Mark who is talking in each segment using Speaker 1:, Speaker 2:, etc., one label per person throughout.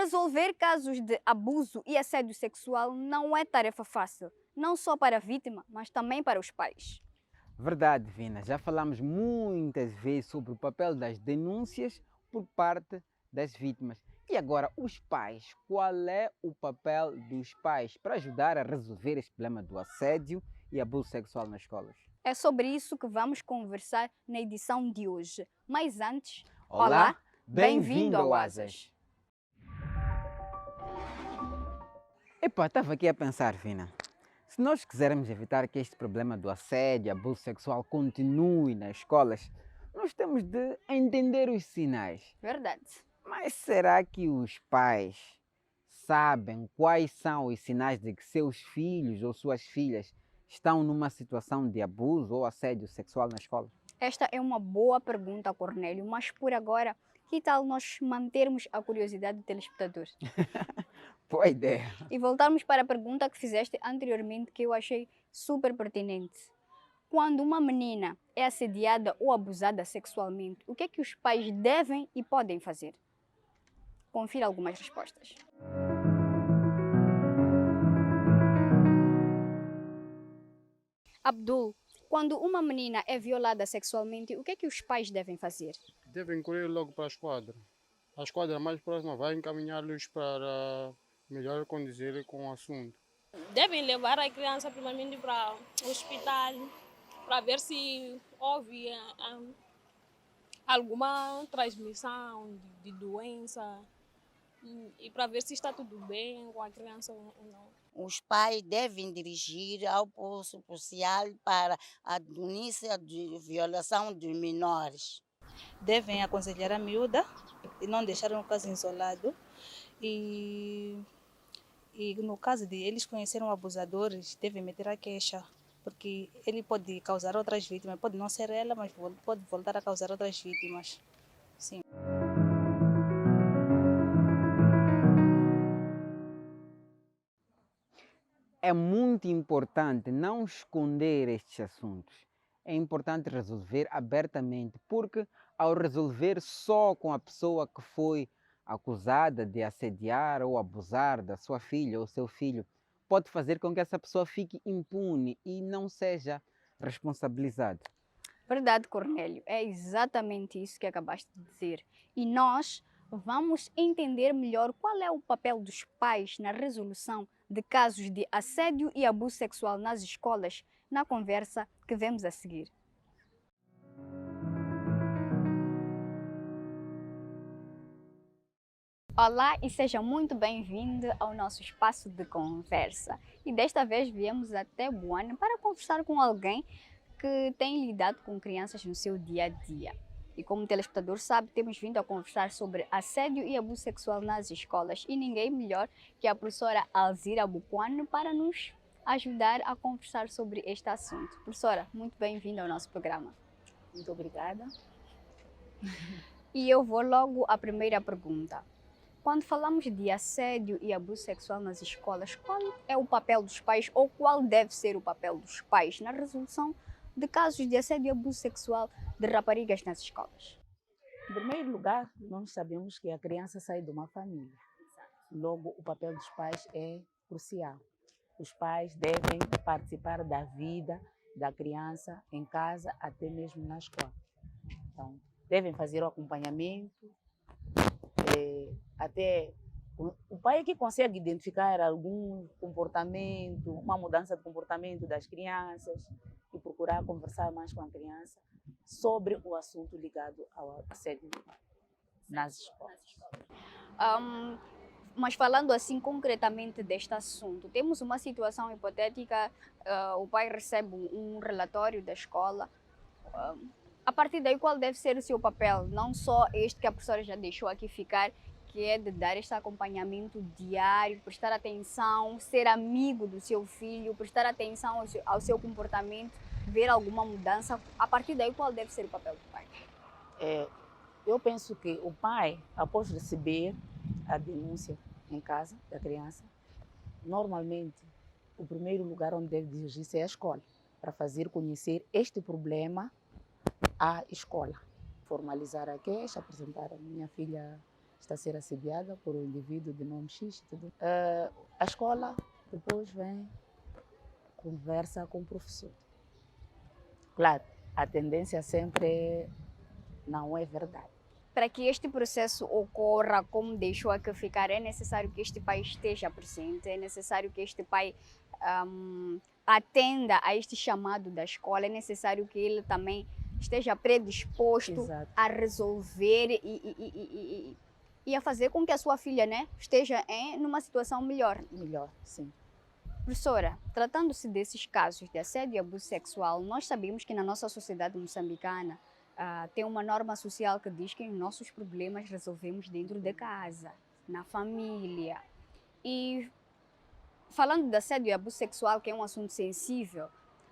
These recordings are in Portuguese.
Speaker 1: Resolver casos de abuso e assédio sexual não é tarefa fácil, não só para a vítima, mas também para os pais.
Speaker 2: Verdade, Vina. Já falamos muitas vezes sobre o papel das denúncias por parte das vítimas. E agora, os pais. Qual é o papel dos pais para ajudar a resolver este problema do assédio e abuso sexual nas escolas?
Speaker 1: É sobre isso que vamos conversar na edição de hoje. Mas antes,
Speaker 2: Olá,
Speaker 1: bem-vindo
Speaker 2: bem-vindo
Speaker 1: ao
Speaker 2: ao
Speaker 1: Asas.
Speaker 2: Asas. Epá, estava aqui a pensar, Vina. Se nós quisermos evitar que este problema do assédio e abuso sexual continue nas escolas, nós temos de entender os sinais.
Speaker 1: Verdade.
Speaker 2: Mas será que os pais sabem quais são os sinais de que seus filhos ou suas filhas estão numa situação de abuso ou assédio sexual na escola?
Speaker 1: Esta é uma boa pergunta, Cornélio, mas por agora, que tal nós mantermos a curiosidade do telespectador?
Speaker 2: Boa ideia.
Speaker 1: E voltarmos para a pergunta que fizeste anteriormente, que eu achei super pertinente. Quando uma menina é assediada ou abusada sexualmente, o que é que os pais devem e podem fazer? Confira algumas respostas. Abdul, quando uma menina é violada sexualmente, o que é que os pais devem fazer?
Speaker 3: Devem correr logo para a esquadra. A esquadra mais próxima vai encaminhá-los para melhor conduzir com o assunto.
Speaker 4: Devem levar a criança primeiramente para o hospital para ver se houve alguma transmissão de doença e para ver se está tudo bem com a criança ou não.
Speaker 5: Os pais devem dirigir ao posto policial para a denúncia de violação de menores.
Speaker 6: Devem aconselhar a miúda e não deixar um caso isolado. E no caso de eles conhecerem abusadores, devem meter a queixa, porque ele pode causar outras vítimas. Pode não ser ela, mas pode voltar a causar outras vítimas. Sim.
Speaker 2: É muito importante não esconder estes assuntos. É importante resolver abertamente, porque ao resolver só com a pessoa que foi acusada de assediar ou abusar da sua filha ou seu filho, pode fazer com que essa pessoa fique impune e não seja responsabilizada.
Speaker 1: Verdade, Cornélio, é exatamente isso que acabaste de dizer. E nós vamos entender melhor qual é o papel dos pais na resolução de casos de assédio e abuso sexual nas escolas, na conversa que vemos a seguir. Olá e seja muito bem-vindo ao nosso espaço de conversa. E desta vez viemos até Boane para conversar com alguém que tem lidado com crianças no seu dia a dia. E como o telespectador sabe, temos vindo a conversar sobre assédio e abuso sexual nas escolas. E ninguém melhor que a professora Alzira Buquano para nos ajudar a conversar sobre este assunto. Professora, muito bem-vinda ao nosso programa.
Speaker 6: Muito obrigada.
Speaker 1: E eu vou logo à primeira pergunta. Quando falamos de assédio e abuso sexual nas escolas, qual é o papel dos pais ou qual deve ser o papel dos pais na resolução de casos de assédio e abuso sexual de raparigas nas escolas?
Speaker 6: Em primeiro lugar, nós sabemos que a criança sai de uma família. Logo, o papel dos pais é crucial. Os pais devem participar da vida da criança em casa, até mesmo na escola. Então, devem fazer o acompanhamento, até o pai é que consegue identificar algum comportamento, uma mudança de comportamento das crianças e procurar conversar mais com a criança sobre o assunto ligado ao assédio nas escolas.
Speaker 1: Mas falando assim concretamente deste assunto, temos uma situação hipotética, o pai recebe um relatório da escola. A partir daí, qual deve ser o seu papel? Não só este que a professora já deixou aqui ficar, que é de dar este acompanhamento diário, prestar atenção, ser amigo do seu filho, prestar atenção ao seu comportamento, ver alguma mudança. A partir daí, qual deve ser o papel do pai?
Speaker 6: Eu penso que o pai, após receber a denúncia em casa da criança, normalmente o primeiro lugar onde deve dirigir-se é a escola, para fazer conhecer este problema à escola. Formalizar a queixa, apresentar a minha filha
Speaker 7: está a ser assediada por um indivíduo de nome X. Tudo. A escola depois vem, conversa com o professor. Claro, a tendência sempre não é verdade.
Speaker 1: Para que este processo ocorra como deixou aqui ficar, é necessário que este pai esteja presente, é necessário que este pai atenda a este chamado da escola, é necessário que ele também esteja predisposto
Speaker 7: Exato.
Speaker 1: a resolver e a fazer com que a sua filha, né, esteja numa situação melhor.
Speaker 7: Melhor, sim.
Speaker 1: Professora, tratando-se desses casos de assédio e abuso sexual, nós sabemos que na nossa sociedade moçambicana tem uma norma social que diz que os nossos problemas resolvemos dentro de casa, na família. E falando de assédio e abuso sexual, que é um assunto sensível,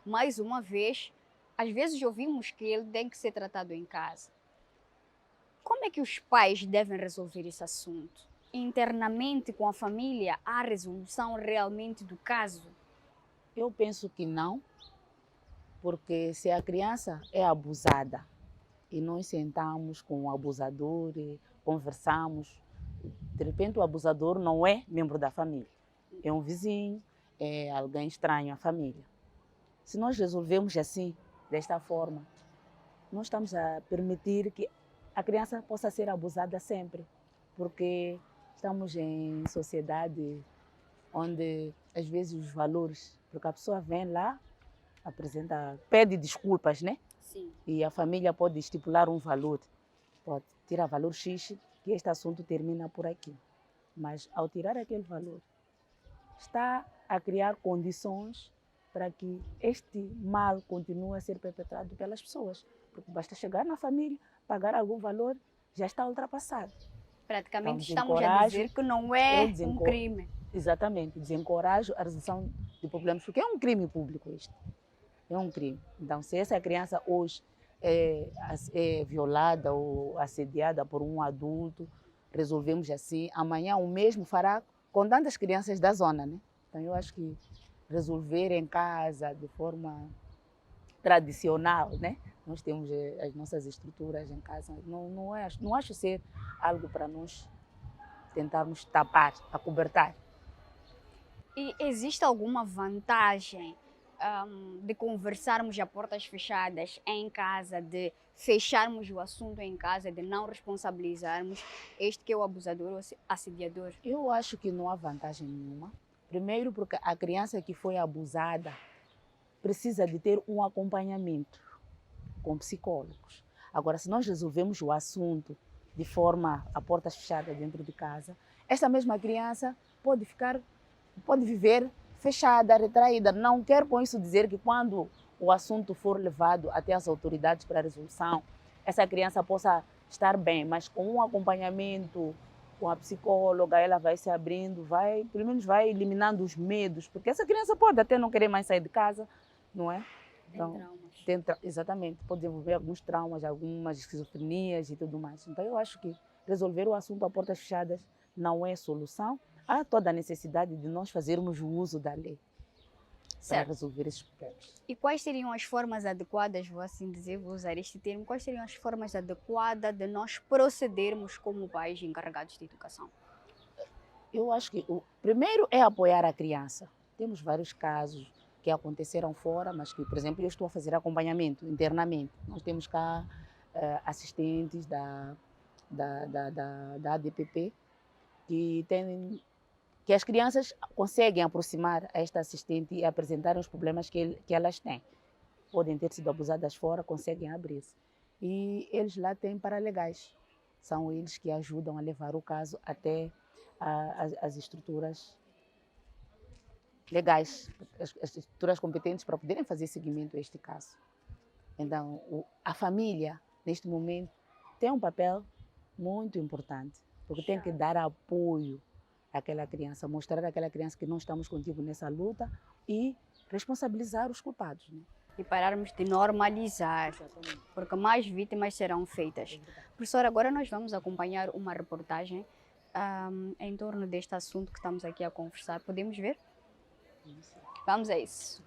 Speaker 1: mais uma vez, às vezes ouvimos que ele tem que ser tratado em casa. Como é que os pais devem resolver esse assunto? Internamente com a família, há resolução realmente do caso?
Speaker 7: Eu penso que não, porque se a criança é abusada e nós sentamos com o abusador e conversamos, de repente o abusador não é membro da família, é um vizinho, é alguém estranho à família. Se nós resolvemos assim, desta forma, nós estamos a permitir que a criança possa ser abusada sempre, porque estamos em sociedade onde às vezes os valores, porque a pessoa vem lá, pede desculpas, né?
Speaker 1: Sim.
Speaker 7: E a família pode estipular um valor, pode tirar valor X, que este assunto termina por aqui. Mas ao tirar aquele valor, está a criar condições para que este mal continue a ser perpetrado pelas pessoas. Porque basta chegar na família, pagar algum valor, já está ultrapassado.
Speaker 1: Praticamente
Speaker 7: Então,
Speaker 1: estamos a dizer que não é um crime.
Speaker 7: Exatamente, desencorajo a resolução de problemas, porque é um crime público este. É um crime. Então, se essa criança hoje é violada ou assediada por um adulto, resolvemos assim, amanhã o mesmo fará com tantas crianças da zona, né? Então, eu acho que resolver em casa de forma tradicional, né? Nós temos as nossas estruturas em casa, não acho ser algo para nós tentarmos tapar, acobertar.
Speaker 1: E existe alguma vantagem de conversarmos a portas fechadas em casa, de fecharmos o assunto em casa, de não responsabilizarmos este que é o abusador ou assediador?
Speaker 7: Eu acho que não há vantagem nenhuma. Primeiro porque a criança que foi abusada precisa de ter um acompanhamento com psicólogos. Agora, se nós resolvemos o assunto de forma a portas fechadas dentro de casa, esta mesma criança pode viver fechada, retraída. Não quero com isso dizer que quando o assunto for levado até as autoridades para a resolução, essa criança possa estar bem, mas com um acompanhamento com a psicóloga, ela vai se abrindo, pelo menos vai eliminando os medos, porque essa criança pode até não querer mais sair de casa, não é? Então, exatamente, pode desenvolver alguns traumas, algumas esquizofrenias e tudo mais. Então, eu acho que resolver o assunto a portas fechadas não é solução. Há toda a necessidade de nós fazermos o uso da lei para resolver esses problemas.
Speaker 1: E quais seriam as formas adequadas, vou assim dizer, vou usar este termo, quais seriam as formas adequadas de nós procedermos como pais encarregados de educação?
Speaker 7: Eu acho que o primeiro é apoiar a criança. Temos vários casos que aconteceram fora, mas que, por exemplo, eu estou a fazer acompanhamento internamente. Nós temos cá assistentes da ADPP que as crianças conseguem aproximar a esta assistente e apresentar os problemas que elas têm. Podem ter sido abusadas fora, conseguem abrir-se. E eles lá têm paralegais. São eles que ajudam a levar o caso até as estruturas legais, as estruturas competentes para poderem fazer seguimento a este caso. Então, a família, neste momento, tem um papel muito importante, porque tem que dar apoio àquela criança, mostrar àquela criança que nós estamos contigo nessa luta e responsabilizar os culpados. Né?
Speaker 1: E pararmos de normalizar, porque mais vítimas serão feitas. Professora, agora nós vamos acompanhar uma reportagem em torno deste assunto que estamos aqui a conversar. Podemos ver? Vamos a isso.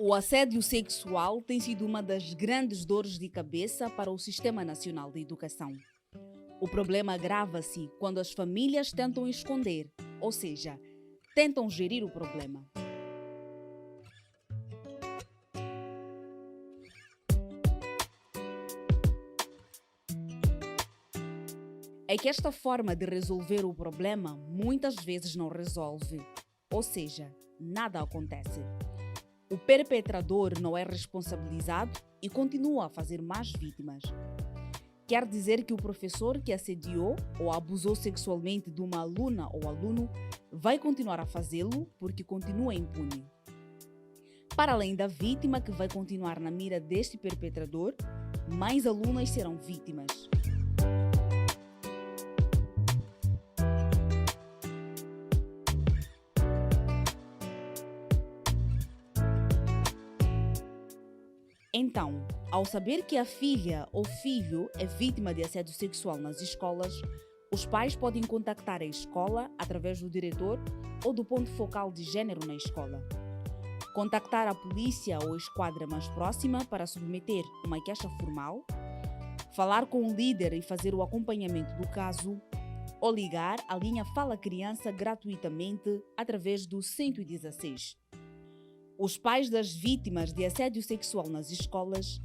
Speaker 8: O assédio sexual tem sido uma das grandes dores de cabeça para o Sistema Nacional de Educação. O problema agrava-se quando as famílias tentam esconder, ou seja, tentam gerir o problema. É que esta forma de resolver o problema muitas vezes não resolve, ou seja, nada acontece. O perpetrador não é responsabilizado e continua a fazer mais vítimas. Quer dizer que o professor que assediou ou abusou sexualmente de uma aluna ou aluno vai continuar a fazê-lo porque continua impune. Para além da vítima que vai continuar na mira deste perpetrador, mais alunas serão vítimas. Então, ao saber que a filha ou filho é vítima de assédio sexual nas escolas, os pais podem contactar a escola através do diretor ou do ponto focal de género na escola. Contactar a polícia ou a esquadra mais próxima para submeter uma queixa formal, falar com o líder e fazer o acompanhamento do caso, ou ligar a linha Fala Criança gratuitamente através do 116. Os pais das vítimas de assédio sexual nas escolas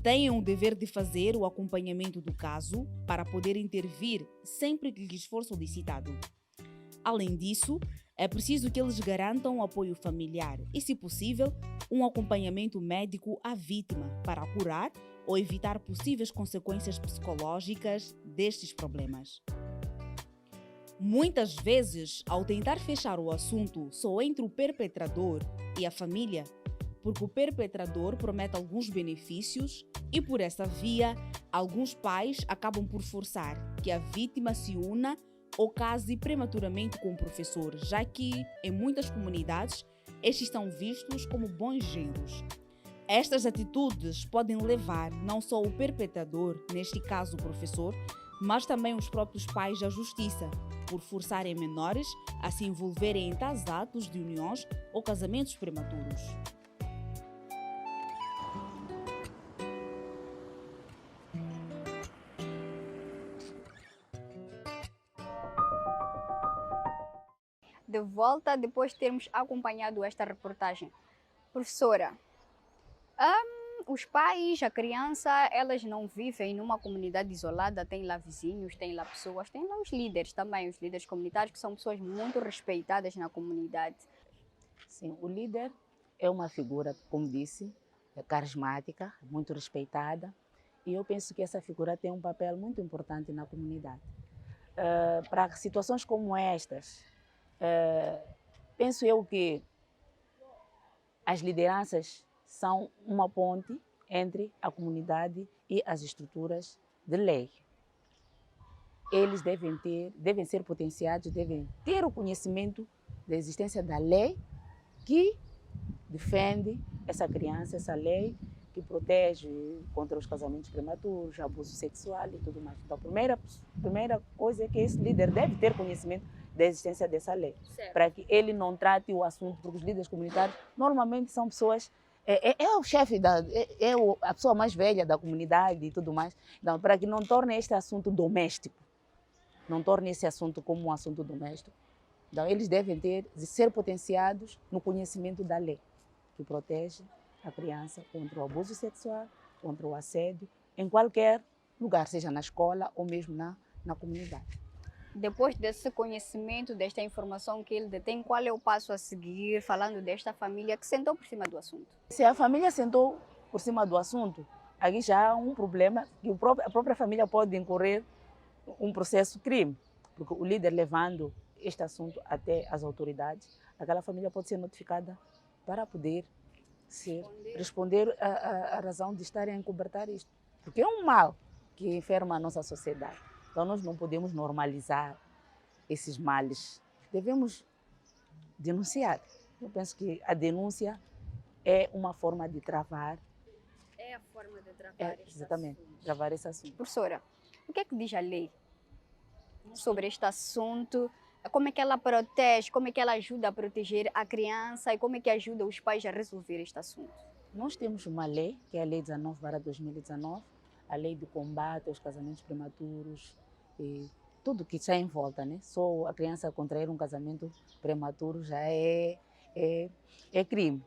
Speaker 8: têm o dever de fazer o acompanhamento do caso para poder intervir sempre que lhes for solicitado. Além disso, é preciso que eles garantam o apoio familiar e, se possível, um acompanhamento médico à vítima para curar ou evitar possíveis consequências psicológicas destes problemas. Muitas vezes, ao tentar fechar o assunto só entre o perpetrador e a família, porque o perpetrador promete alguns benefícios e, por essa via, alguns pais acabam por forçar que a vítima se una ou case prematuramente com o professor, já que, em muitas comunidades, estes são vistos como bons genros. Estas atitudes podem levar não só o perpetrador, neste caso o professor, mas também os próprios pais à justiça, por forçarem menores a se envolverem em tais atos de uniões ou casamentos prematuros.
Speaker 1: De volta depois de termos acompanhado esta reportagem. Professora, os pais, a criança, elas não vivem numa comunidade isolada, tem lá vizinhos, tem lá pessoas, tem lá os líderes também, os líderes comunitários, que são pessoas muito respeitadas na comunidade.
Speaker 7: Sim, o líder é uma figura, como disse, carismática, muito respeitada, e eu penso que essa figura tem um papel muito importante na comunidade. Para situações como estas, penso eu que as lideranças são uma ponte entre a comunidade e as estruturas de lei. Eles devem ser potenciados, devem ter o conhecimento da existência da lei que defende essa criança, essa lei que protege contra os casamentos prematuros, abuso sexual e tudo mais. Então, a primeira coisa é que esse líder deve ter conhecimento da existência dessa lei, para que ele não trate o assunto, porque os líderes comunitários normalmente são pessoas o chefe, a pessoa mais velha da comunidade e tudo mais. Então, para que não torne este assunto doméstico, não torne esse assunto como um assunto doméstico, então eles devem ser potenciados no conhecimento da lei, que protege a criança contra o abuso sexual, contra o assédio, em qualquer lugar, seja na escola ou mesmo na comunidade.
Speaker 1: Depois desse conhecimento, desta informação que ele detém, qual é o passo a seguir, falando desta família que sentou por cima do assunto?
Speaker 7: Se a família sentou por cima do assunto, aqui já há um problema que a própria família pode incorrer um processo crime, porque o líder levando este assunto até as autoridades, aquela família pode ser notificada para poder responder a razão de estarem a encobertar isto, porque é um mal que enferma a nossa sociedade. Então, nós não podemos normalizar esses males. Devemos denunciar. Eu penso que a denúncia é uma forma de travar.
Speaker 1: É a forma de travar
Speaker 7: exatamente, travar esse assunto.
Speaker 1: Professora, o que é que diz a lei sobre este assunto? como é que ela protege, como é que ela ajuda a proteger a criança e como é que ajuda os pais a resolver este assunto?
Speaker 7: Nós temos uma lei, que é a Lei 19/2019, a lei do combate aos casamentos prematuros e tudo que está em volta, né? Só a criança contrair um casamento prematuro já é crime.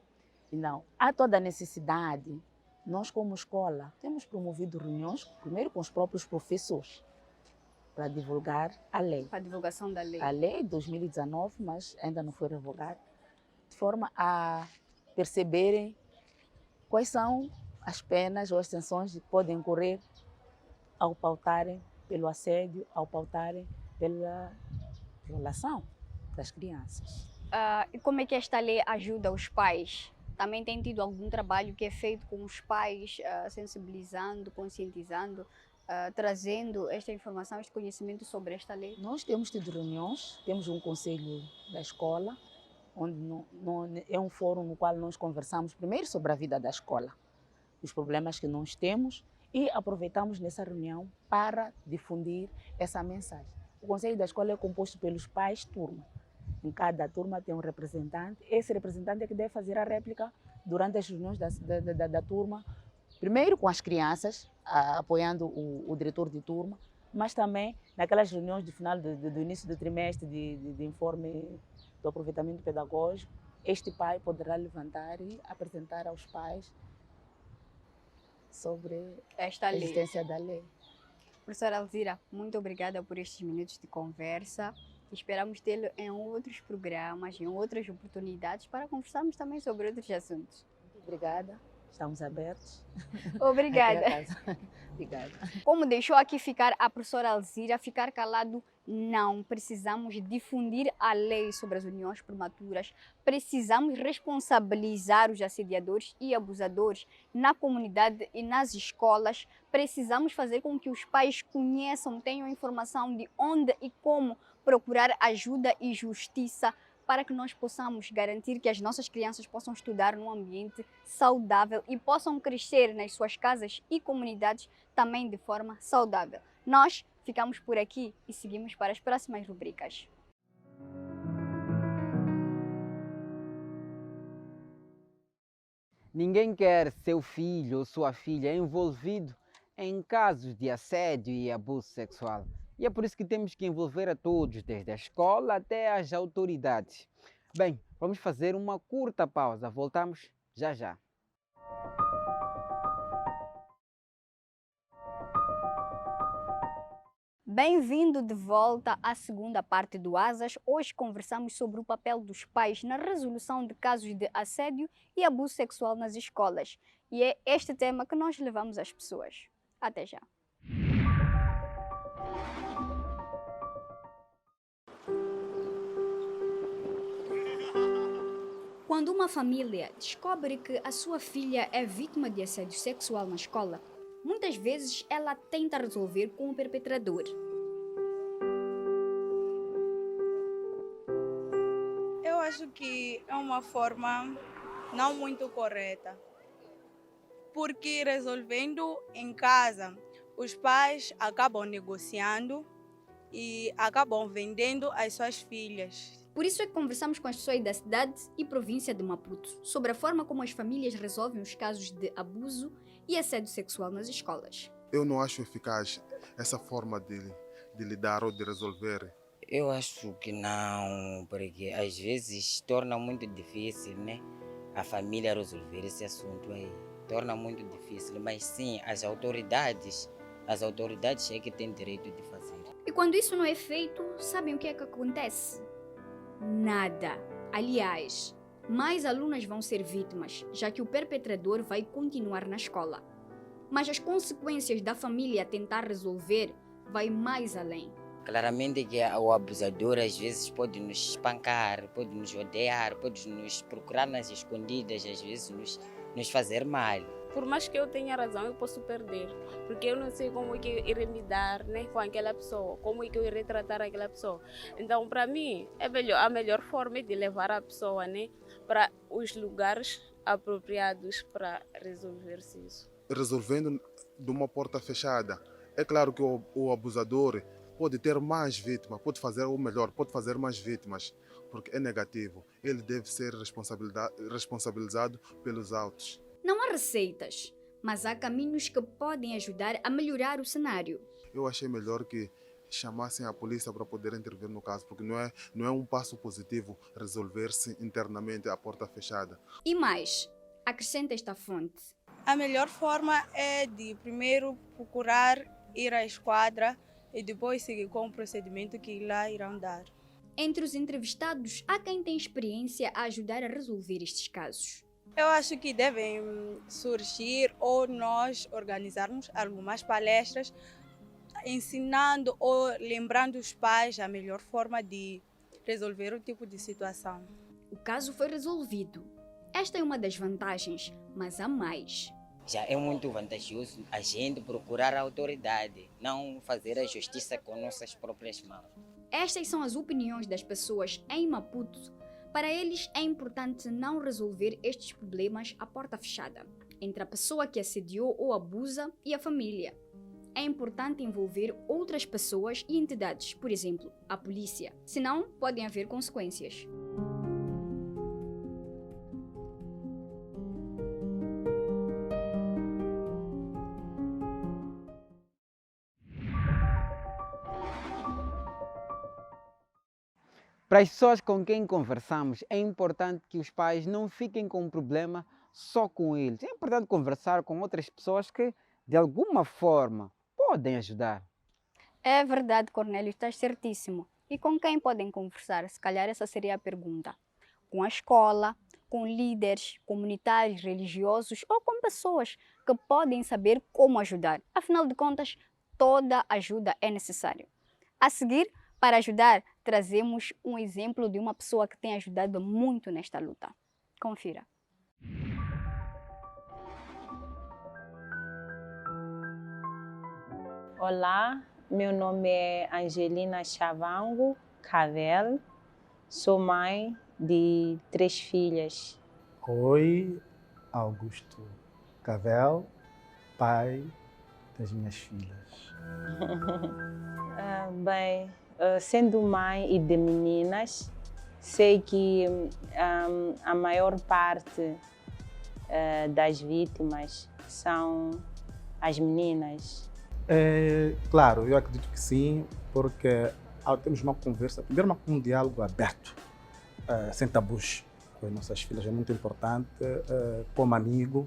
Speaker 7: Então, há toda a necessidade. Nós, como escola, temos promovido reuniões, primeiro com os próprios professores, para divulgar a lei.
Speaker 1: Para a divulgação da lei.
Speaker 7: A lei 2019, mas ainda não foi revogada, de forma a perceberem quais são as penas ou as sanções que podem incorrer ao pautarem pelo assédio, ao pautarem pela violação das crianças.
Speaker 1: E como é que esta lei ajuda os pais? Também tem tido algum trabalho que é feito com os pais, sensibilizando, conscientizando, trazendo esta informação, este conhecimento sobre esta lei?
Speaker 7: Nós temos tido reuniões, temos um conselho da escola, onde é um fórum no qual nós conversamos primeiro sobre a vida da escola, os problemas que nós temos e aproveitamos nessa reunião para difundir essa mensagem. O conselho da escola é composto pelos pais turma. Em cada turma tem um representante. Esse representante é que deve fazer a réplica durante as reuniões da turma, primeiro com as crianças, apoiando o diretor de turma, mas também naquelas reuniões de final do início do trimestre de informe do aproveitamento pedagógico, este pai poderá levantar e apresentar aos pais sobre
Speaker 1: esta
Speaker 7: a
Speaker 1: lei.
Speaker 7: existência da lei.
Speaker 1: Professora Alzira, muito obrigada por estes minutos de conversa. Esperamos tê-lo em outros programas, em outras oportunidades, para conversarmos também sobre outros assuntos.
Speaker 7: Muito obrigada, estamos abertos.
Speaker 1: Obrigada.
Speaker 7: Obrigada.
Speaker 1: Como deixou aqui ficar a professora Alzira, ficar calado, não. Precisamos difundir a lei sobre as uniões prematuras, precisamos responsabilizar os assediadores e abusadores na comunidade e nas escolas, precisamos fazer com que os pais conheçam, tenham informação de onde e como procurar ajuda e justiça para que nós possamos garantir que as nossas crianças possam estudar num ambiente saudável e possam crescer nas suas casas e comunidades também de forma saudável. Nós ficamos por aqui e seguimos para as próximas rubricas.
Speaker 2: Ninguém quer seu filho ou sua filha envolvido em casos de assédio e abuso sexual. E é por isso que temos que envolver a todos, desde a escola até as autoridades. Bem, vamos fazer uma curta pausa. Voltamos já já.
Speaker 1: Bem-vindo de volta à segunda parte do Asas. Hoje conversamos sobre o papel dos pais na resolução de casos de assédio e abuso sexual nas escolas. E é este tema que nós levamos às pessoas. Até já. Quando uma família descobre que a sua filha é vítima de assédio sexual na escola, muitas vezes ela tenta resolver com o perpetrador.
Speaker 9: Eu acho que é uma forma não muito correta, porque resolvendo em casa, os pais acabam negociando e acabam vendendo as suas filhas.
Speaker 1: Por isso é que conversamos com as pessoas da cidade e província de Maputo sobre a forma como as famílias resolvem os casos de abuso e assédio sexual nas escolas.
Speaker 10: Eu não acho eficaz essa forma de lidar ou de resolver.
Speaker 11: Eu acho que não, porque às vezes torna muito difícil, né? A família resolver esse assunto aí. Torna muito difícil, mas sim, as autoridades é que têm direito de fazer.
Speaker 1: E quando isso não é feito, sabem o que é que acontece? Nada. Aliás, mais alunas vão ser vítimas, já que o perpetrador vai continuar na escola. Mas as consequências da família tentar resolver vai mais além.
Speaker 11: Claramente que o abusador às vezes pode nos espancar, pode nos odiar, pode nos procurar nas escondidas, às vezes nos fazer mal.
Speaker 4: Por mais que eu tenha razão, eu posso perder, porque eu não sei como é que eu irei me dar, né, com aquela pessoa, como é que eu irei tratar aquela pessoa. Então, para mim, a melhor forma é de levar a pessoa, né, para os lugares apropriados para resolver-se isso.
Speaker 10: Resolvendo de uma porta fechada. É claro que o abusador pode ter mais vítimas, pode fazer o melhor, pode fazer mais vítimas, porque é negativo. Ele deve ser responsabilizado pelos autos.
Speaker 1: Não há receitas, mas há caminhos que podem ajudar a melhorar o cenário.
Speaker 10: Eu achei melhor que chamassem a polícia para poder intervir no caso, porque não é um passo positivo resolver-se internamente à porta fechada.
Speaker 1: E mais, acrescenta esta fonte.
Speaker 9: A melhor forma é de primeiro procurar ir à esquadra e depois seguir com o procedimento que lá irão dar.
Speaker 1: Entre os entrevistados, há quem tem experiência a ajudar a resolver estes casos.
Speaker 9: Eu acho que devem surgir ou nós organizarmos algumas palestras ensinando ou lembrando os pais a melhor forma de resolver o tipo de situação.
Speaker 1: O caso foi resolvido. Esta é uma das vantagens, mas há mais.
Speaker 11: Já é muito vantajoso a gente procurar a autoridade, não fazer a justiça com nossas próprias mãos.
Speaker 1: Estas são as opiniões das pessoas em Maputo. Para eles é importante não resolver estes problemas à porta fechada, entre a pessoa que assediou ou abusa e a família. É importante envolver outras pessoas e entidades, por exemplo, a polícia, senão podem haver consequências.
Speaker 2: Para as pessoas com quem conversamos, é importante que os pais não fiquem com um problema só com eles. É importante conversar com outras pessoas que, de alguma forma, podem ajudar.
Speaker 1: É verdade, Cornélio, estás certíssimo. E com quem podem conversar? Se calhar essa seria a pergunta. Com a escola, com líderes comunitários, religiosos ou com pessoas que podem saber como ajudar. Afinal de contas, toda ajuda é necessária. A seguir, para ajudar, trazemos um exemplo de uma pessoa que tem ajudado muito nesta luta. Confira.
Speaker 12: Olá, meu nome é Angelina Chavango Cavel, sou mãe de 3 filhas.
Speaker 13: Oi, Augusto Cavel, pai das minhas filhas.
Speaker 12: Bem, sendo mãe e de meninas, sei que a maior parte das vítimas são as meninas.
Speaker 13: Claro, eu acredito que sim, porque ao termos uma conversa, primeiro um diálogo aberto, sem tabus com as nossas filhas, é muito importante, como amigo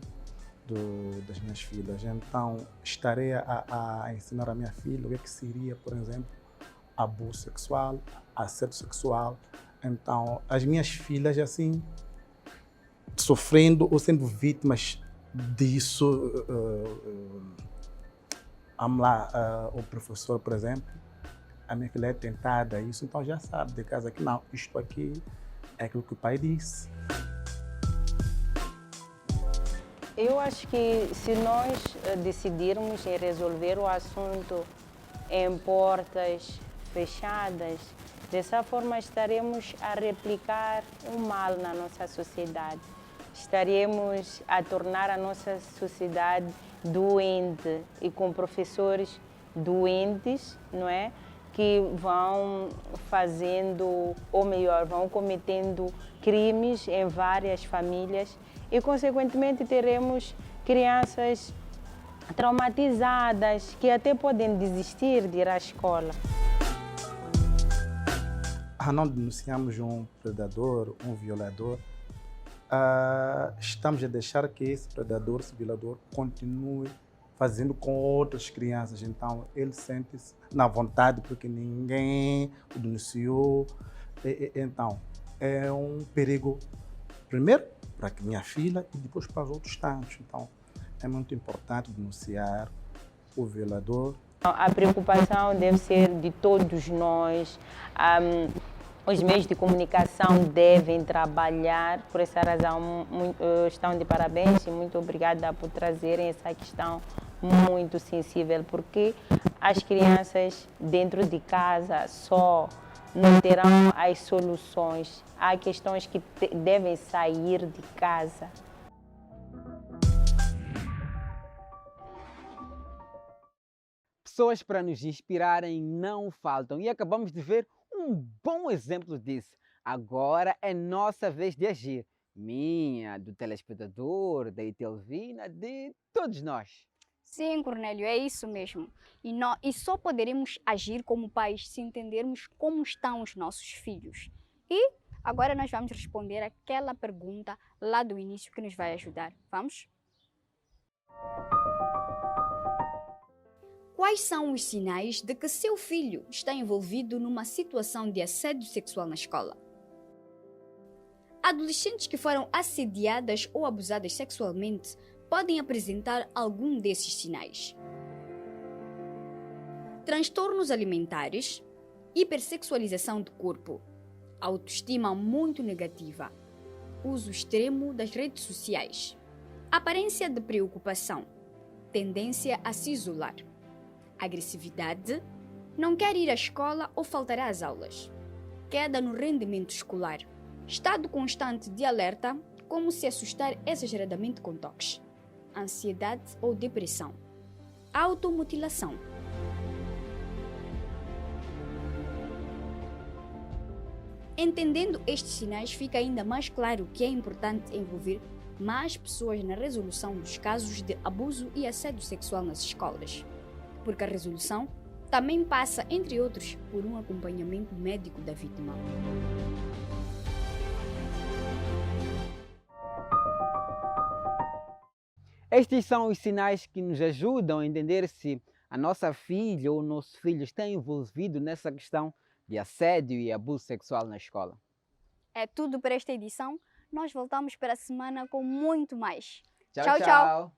Speaker 13: das minhas filhas. Então, estarei a ensinar a minha filha o que seria, por exemplo, abuso sexual, assédio sexual. Então, as minhas filhas, assim, sofrendo ou sendo vítimas disso, vamos lá, o professor, por exemplo, a minha filha é tentada a isso, então já sabe de casa que não, isto aqui é aquilo que o pai disse.
Speaker 12: Eu acho que se nós decidirmos em resolver o assunto em portas fechadas, dessa forma estaremos a replicar o mal na nossa sociedade. Estaremos a tornar a nossa sociedade doente e com professores doentes, não é? Que vão fazendo, ou melhor, vão cometendo crimes em várias famílias e, consequentemente, teremos crianças traumatizadas que até podem desistir de ir à escola.
Speaker 13: Não denunciamos um predador, um violador, estamos a deixar que esse predador, esse violador, continue fazendo com outras crianças. Então, ele sente-se na vontade porque ninguém o denunciou. Então, é um perigo, primeiro, para a minha filha e depois para os outros tantos. Então, é muito importante denunciar o violador.
Speaker 12: A preocupação deve ser de todos nós. Os meios de comunicação devem trabalhar, por essa razão estão de parabéns e muito obrigada por trazerem essa questão muito sensível, porque as crianças dentro de casa só não terão as soluções. Há questões que devem sair de casa.
Speaker 2: Pessoas para nos inspirarem não faltam e acabamos de ver um bom exemplo disso. Agora é nossa vez de agir. Minha, do telespectador, da Itelvina, de todos nós.
Speaker 1: Sim, Cornélio, é isso mesmo. E só poderemos agir como pais se entendermos como estão os nossos filhos. E agora nós vamos responder aquela pergunta lá do início que nos vai ajudar. Vamos? Quais são os sinais de que seu filho está envolvido numa situação de assédio sexual na escola? Adolescentes que foram assediadas ou abusadas sexualmente podem apresentar algum desses sinais. Transtornos alimentares, hipersexualização do corpo, autoestima muito negativa, uso extremo das redes sociais, aparência de preocupação, tendência a se isolar, agressividade, não quer ir à escola ou faltará às aulas, queda no rendimento escolar, estado constante de alerta, como se assustar exageradamente com toques, ansiedade ou depressão, automutilação. Entendendo estes sinais, fica ainda mais claro que é importante envolver mais pessoas na resolução dos casos de abuso e assédio sexual nas escolas, porque a resolução também passa, entre outros, por um acompanhamento médico da vítima.
Speaker 2: Estes são os sinais que nos ajudam a entender se a nossa filha ou o nosso filho está envolvido nessa questão de assédio e abuso sexual na escola.
Speaker 1: É tudo para esta edição. Nós voltamos para a semana com muito mais.
Speaker 2: Tchau, tchau.